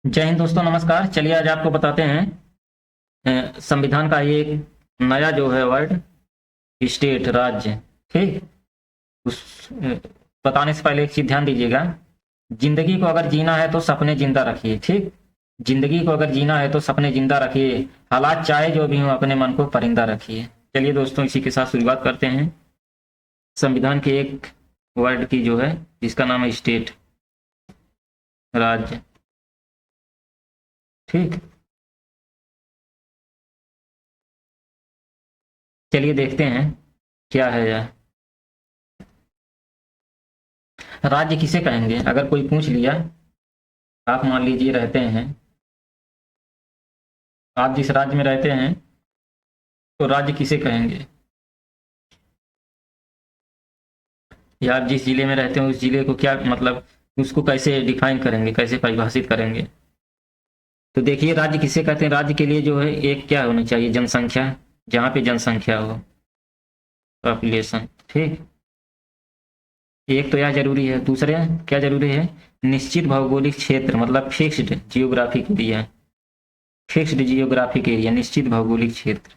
जय हिंद दोस्तों, नमस्कार। चलिए आज आपको बताते हैं संविधान का एक नया जो है वर्ड, स्टेट, राज्य। ठीक। उस बताने से पहले एक चीज ध्यान दीजिएगा। जिंदगी को अगर जीना है तो सपने जिंदा रखिए। ठीक। जिंदगी को अगर जीना है तो सपने जिंदा रखिए, हालात चाहे जो भी हो अपने मन को परिंदा रखिए। चलिए दोस्तों, इसी के साथ शुरुआत करते हैं संविधान के एक वर्ड की, जो है जिसका नाम है स्टेट, राज्य। ठीक। चलिए देखते हैं क्या है यह। राज्य किसे कहेंगे? अगर कोई पूछ लिया, आप मान लीजिए रहते हैं, आप जिस राज्य में रहते हैं तो राज्य किसे कहेंगे, या आप जिस जिले में रहते हैं उस जिले को क्या मतलब, उसको कैसे डिफाइन करेंगे, कैसे परिभाषित करेंगे? तो देखिए, राज्य किसे कहते हैं। राज्य के लिए जो है एक क्या होनी चाहिए, जनसंख्या। जहाँ पे जनसंख्या हो, पॉपुलेशन। ठीक। एक तो यह जरूरी है। दूसरे क्या जरूरी है? निश्चित भौगोलिक क्षेत्र, मतलब fixed geographic area. Fixed geographic area, निश्चित भौगोलिक क्षेत्र।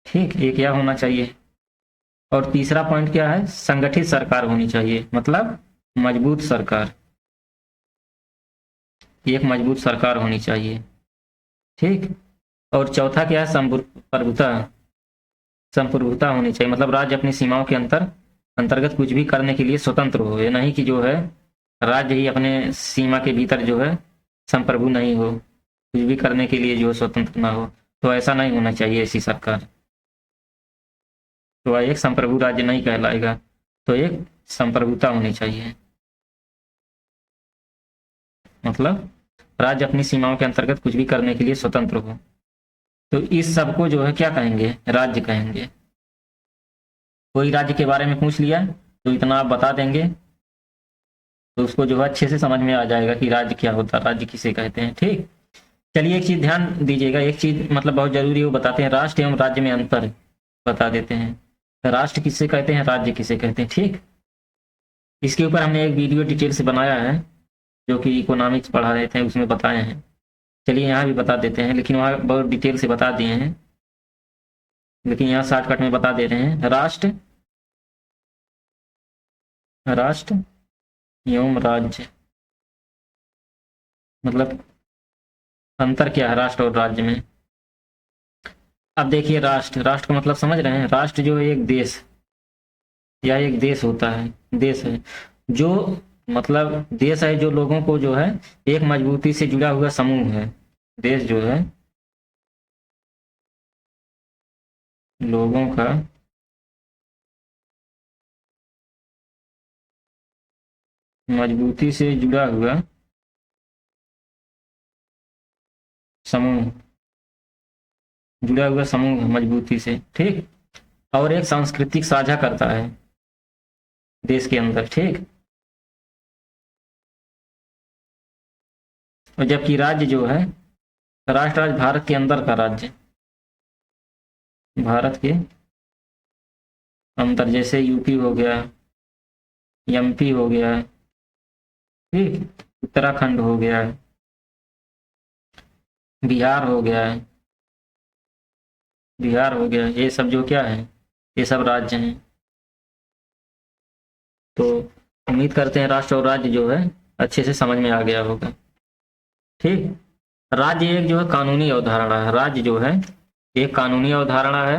ठीक, एक यह होना चाहिए। और तीसरा पॉइंट क्या है? संगठित सरकार होनी चाहिए, मतलब मजबूत सरकार। एक मजबूत सरकार होनी चाहिए। ठीक। और चौथा क्या है? संप्रभुता। संप्रभुता होनी चाहिए, मतलब राज्य अपनी सीमाओं के अंतर्गत कुछ भी करने के लिए स्वतंत्र हो। ये नहीं कि जो है राज्य ही अपने सीमा के भीतर जो है संप्रभु नहीं हो, कुछ भी करने के लिए जो है स्वतंत्र ना हो। तो ऐसा नहीं होना चाहिए ऐसी सरकार। तो वह एक संप्रभु राज्य नहीं कहलाएगा। तो एक संप्रभुता होनी चाहिए, मतलब राज्य अपनी सीमाओं के अंतर्गत कुछ भी करने के लिए स्वतंत्र हो। तो इस सब को जो है क्या कहेंगे? राज्य कहेंगे। कोई राज्य के बारे में पूछ लिया तो इतना आप बता देंगे तो उसको जो है अच्छे से समझ में आ जाएगा कि राज्य क्या होता है, राज्य किसे कहते हैं। ठीक। चलिए एक चीज ध्यान दीजिएगा, एक चीज मतलब बहुत जरूरी है, वो बताते हैं। राष्ट्र एवं राज्य में अंतर बता देते हैं। राष्ट्र किसे कहते हैं, राज्य किसे कहते हैं। ठीक। इसके ऊपर हमने एक वीडियो डिटेल से बनाया है, जो कि इकोनॉमिक्स पढ़ा रहे थे, उसमें बताए हैं। चलिए यहाँ भी बता देते हैं, लेकिन वहाँ बहुत डिटेल से बता दिए हैं, लेकिन यहाँ शॉर्टकट में बता दे रहे हैं। राष्ट्र, राष्ट्र एवं राज्य, मतलब अंतर क्या है राष्ट्र और राज्य में। अब देखिए, राष्ट्र, राष्ट्र का मतलब समझ रहे हैं। राष्ट्र जो है एक देश, या एक देश होता है, देश है जो, मतलब देश है जो लोगों को जो है एक मजबूती से जुड़ा हुआ समूह है। देश जो है लोगों का मजबूती से जुड़ा हुआ समूह, जुड़ा हुआ समूह है मजबूती से। ठीक। और एक सांस्कृतिक साझा करता है देश के अंदर। ठीक। और जबकि राज्य जो है, राष्ट्र राज्य भारत के अंदर का राज्य, भारत के अंदर, जैसे यूपी हो गया, एमपी हो गया। ठीक। उत्तराखंड हो गया, बिहार हो गया, बिहार हो गया। ये सब जो क्या है, ये सब राज्य हैं। तो उम्मीद करते हैं राष्ट्र और राज्य जो है अच्छे से समझ में आ गया होगा। ठीक। राज्य एक जो है कानूनी अवधारणा है। राज्य जो है एक कानूनी अवधारणा है,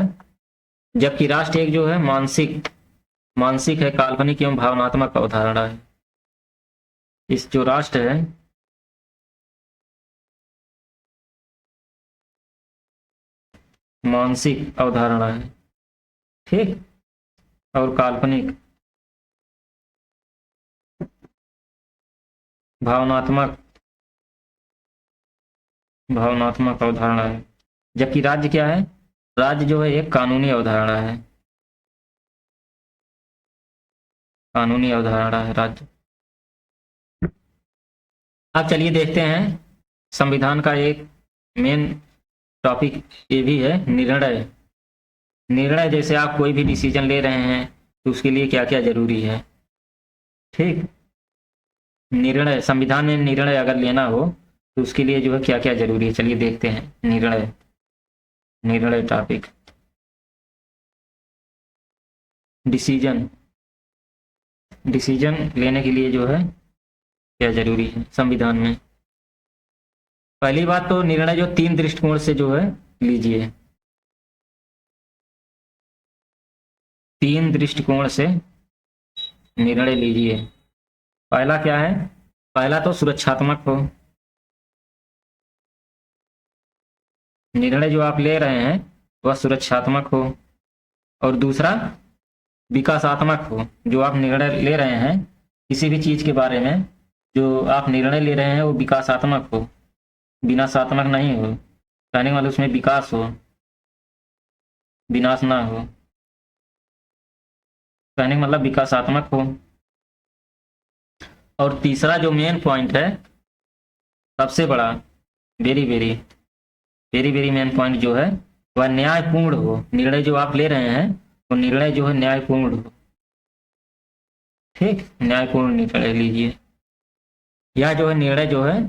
जबकि राष्ट्र एक जो है मानसिक, मानसिक है, काल्पनिक एवं भावनात्मक अवधारणा है। इस जो राष्ट्र है, मानसिक अवधारणा है। ठीक। और काल्पनिक, भावनात्मक, भावनात्मक अवधारणा है। जबकि राज्य क्या है? राज्य जो है एक कानूनी अवधारणा है, कानूनी अवधारणा है राज्य। अब चलिए देखते हैं संविधान का एक मेन टॉपिक, ये भी है निर्णय। निर्णय जैसे आप कोई भी डिसीजन ले रहे हैं तो उसके लिए क्या क्या जरूरी है। ठीक, निर्णय, संविधान में निर्णय अगर लेना हो तो उसके लिए जो है क्या क्या जरूरी है, चलिए देखते हैं। निर्णय, निर्णय टॉपिक, डिसीजन, डिसीजन लेने के लिए जो है क्या जरूरी है संविधान में। पहली बात तो निर्णय जो 3 दृष्टिकोण से जो है लीजिए, 3 दृष्टिकोण से निर्णय लीजिए। पहला क्या है, पहला तो सुरक्षात्मक हो, निर्णय जो आप ले रहे हैं वह सुरक्षात्मक हो। और दूसरा विकासात्मक हो, जो आप निर्णय ले रहे हैं किसी भी चीज के बारे में, जो आप निर्णय ले रहे हैं वो विकासात्मक हो, विनाशात्मक नहीं हो। कहने का मतलब उसमें विकास हो, विनाश ना हो। कहने का मतलब विकासात्मक हो। और तीसरा जो मेन पॉइंट है, सबसे बड़ा, very very very very main point जो है वह न्यायपूर्ण हो। निर्णय जो आप ले रहे हैं वो निर्णय जो है न्यायपूर्ण हो। ठीक, न्यायपूर्ण निर्णय लीजिए। यह जो है निर्णय जो है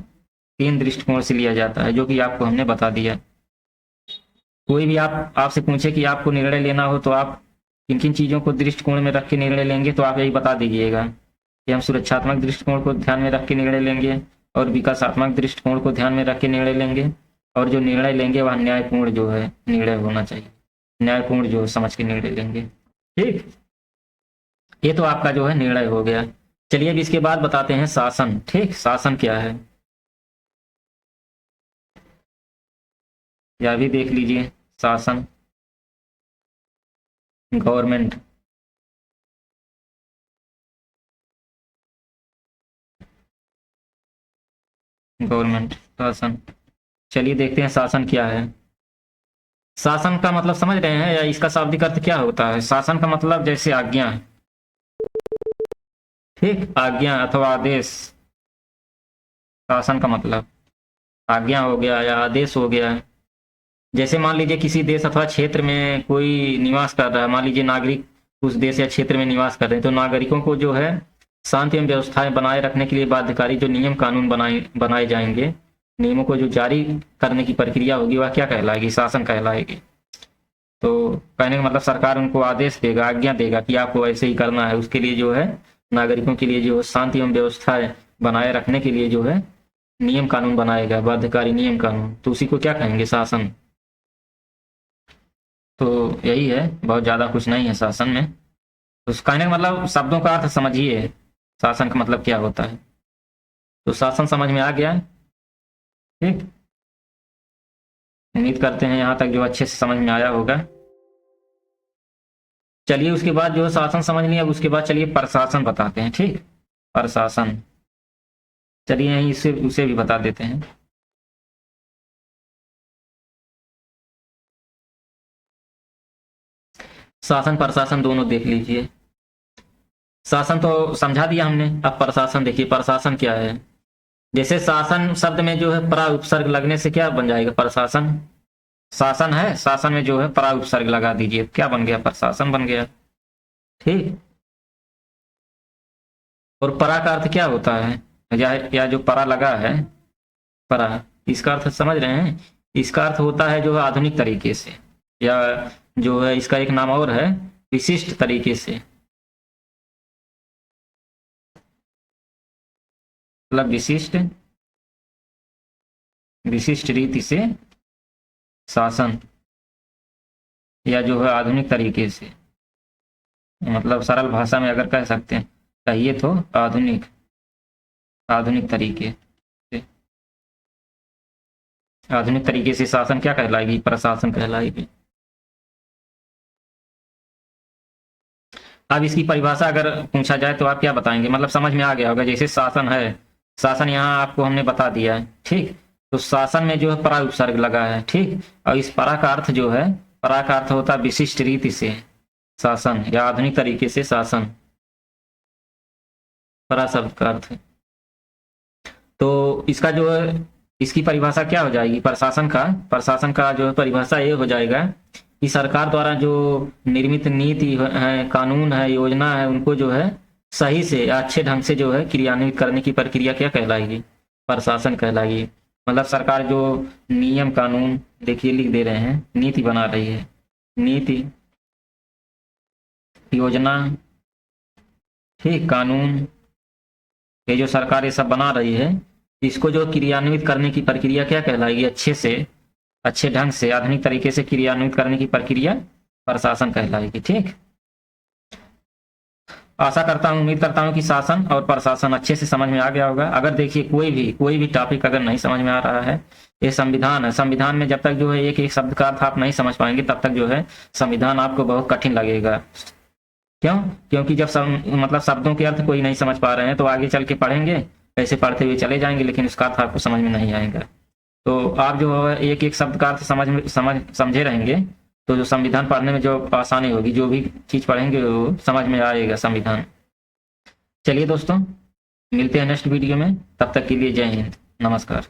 3 दृष्टिकोण से लिया जाता है, जो कि आपको हमने बता दिया। कोई भी आपसे पूछे कि आपको निर्णय लेना हो तो आप किन किन चीजों को दृष्टिकोण में रख के निर्णय लेंगे, तो आप यही बता दीजिएगा कि हम सुरक्षात्मक दृष्टिकोण को ध्यान में रख के निर्णय लेंगे और विकासात्मक दृष्टिकोण को ध्यान में रख के निर्णय लेंगे, और जो निर्णय लेंगे वह न्यायपूर्ण जो है निर्णय होना चाहिए, न्यायपूर्ण जो समझ के निर्णय लेंगे। ठीक, ये तो आपका जो है निर्णय हो गया। चलिए अब इसके बाद बताते हैं शासन। ठीक, शासन क्या है यह भी देख लीजिए। शासन, गवर्नमेंट, गवर्नमेंट, शासन। चलिए देखते हैं शासन क्या है। शासन का मतलब समझ रहे हैं, या इसका शाब्दिक अर्थ क्या होता है। शासन का मतलब जैसे आज्ञा, ठीक, आज्ञा अथवा आदेश। शासन का मतलब आज्ञा हो गया या आदेश हो गया। जैसे मान लीजिए किसी देश अथवा क्षेत्र में कोई निवास कर रहा है, मान लीजिए नागरिक उस देश या क्षेत्र में निवास कर रहे हैं, तो नागरिकों को जो है शांति एवं व्यवस्थाएं बनाए रखने के लिए बाध्यकारी जो नियम कानून बनाए जाएंगे, नियमों को जो जारी करने की प्रक्रिया होगी वह क्या कहलाएगी, शासन कहलाएगी। तो कहने का मतलब सरकार उनको आदेश देगा, आज्ञा देगा कि आपको ऐसे ही करना है। उसके लिए जो है नागरिकों के लिए जो शांति एवं व्यवस्थाएं बनाए रखने के लिए जो है नियम कानून बनाएगा, बाध्यकारी नियम कानून, तो उसी को क्या कहेंगे, शासन। तो यही है, बहुत ज्यादा कुछ नहीं है शासन में। तो कहने का मतलब शब्दों का अर्थ समझिए, शासन का मतलब क्या होता है। तो शासन समझ में आ गया है। ठीक, उम्मीद करते हैं यहाँ तक जो अच्छे से समझ में आया होगा। चलिए उसके बाद जो शासन समझ लिया, अब उसके बाद चलिए प्रशासन बताते हैं। ठीक, प्रशासन, चलिए यहीं इसे उसे भी बता देते हैं। शासन प्रशासन दोनों देख लीजिए। शासन तो समझा दिया हमने, अब प्रशासन देखिए। प्रशासन क्या है, जैसे शासन शब्द में जो है परा उपसर्ग लगने से क्या बन जाएगा, प्रशासन। शासन है, शासन में जो है परा उपसर्ग लगा दीजिए, क्या बन गया, प्रशासन बन गया। ठीक, और परा का अर्थ क्या होता है, या जो परा लगा है, परा, इसका अर्थ समझ रहे हैं। इसका अर्थ होता है जो है आधुनिक तरीके से, या जो है इसका एक नाम और है विशिष्ट तरीके से, मतलब विशिष्ट, विशिष्ट रीति से शासन, या जो है आधुनिक तरीके से, मतलब सरल भाषा में अगर कह सकते हैं, कहिए तो आधुनिक, आधुनिक तरीके से, आधुनिक तरीके से शासन क्या कहलाएगी, प्रशासन कहलाएगी। अब इसकी परिभाषा अगर पूछा जाए तो आप क्या बताएंगे, मतलब समझ में आ गया होगा। जैसे शासन है, शासन यहाँ आपको हमने बता दिया है। ठीक, तो शासन में जो है परा उपसर्ग लगा है। ठीक, और इस परा का अर्थ जो है, परा का अर्थ होता है विशिष्ट रीति से शासन, या आधुनिक तरीके से शासन, परा शब्द का अर्थ है। तो इसका जो है, इसकी परिभाषा क्या हो जाएगी, प्रशासन का जो है परिभाषा ये हो जाएगा कि सरकार द्वारा जो निर्मित नीति है, कानून है, योजना है, उनको जो है सही से अच्छे ढंग से जो है क्रियान्वित करने की प्रक्रिया क्या कहलाएगी? प्रशासन कहलाएगी। मतलब सरकार जो नियम कानून, देखिए लिख दे रहे हैं, नीति बना रही है, नीति, योजना, ठीक, कानून, ये जो सरकार ये सब बना रही है, इसको जो क्रियान्वित करने की प्रक्रिया क्या कहलाएगी? अच्छे से, अच्छे ढंग से, आधुनिक तरीके से क्रियान्वित करने की प्रक्रिया प्रशासन कहलाएगी। ठीक, आशा करता हूं, उम्मीद करता हूं कि शासन और प्रशासन अच्छे से समझ में आ गया होगा। अगर देखिए कोई भी टॉपिक अगर नहीं समझ में आ रहा है, ये संविधान है, संविधान में जब तक जो है एक एक शब्द का अर्थ आप नहीं समझ पाएंगे तब तक जो है संविधान आपको बहुत कठिन लगेगा। क्यों? क्योंकि जब मतलब शब्दों के अर्थ कोई नहीं समझ पा रहे हैं तो आगे चल के पढ़ेंगे, ऐसे पढ़ते हुए चले जाएंगे, लेकिन उसका अर्थ आपको समझ में नहीं आएगा। तो आप जो है एक एक शब्द का अर्थ समझे रहेंगे तो जो संविधान पढ़ने में जो आसानी होगी, जो भी चीज पढ़ेंगे वो समझ में आएगा संविधान। चलिए दोस्तों, मिलते हैं नेक्स्ट वीडियो में, तब तक के लिए जय हिंद, नमस्कार।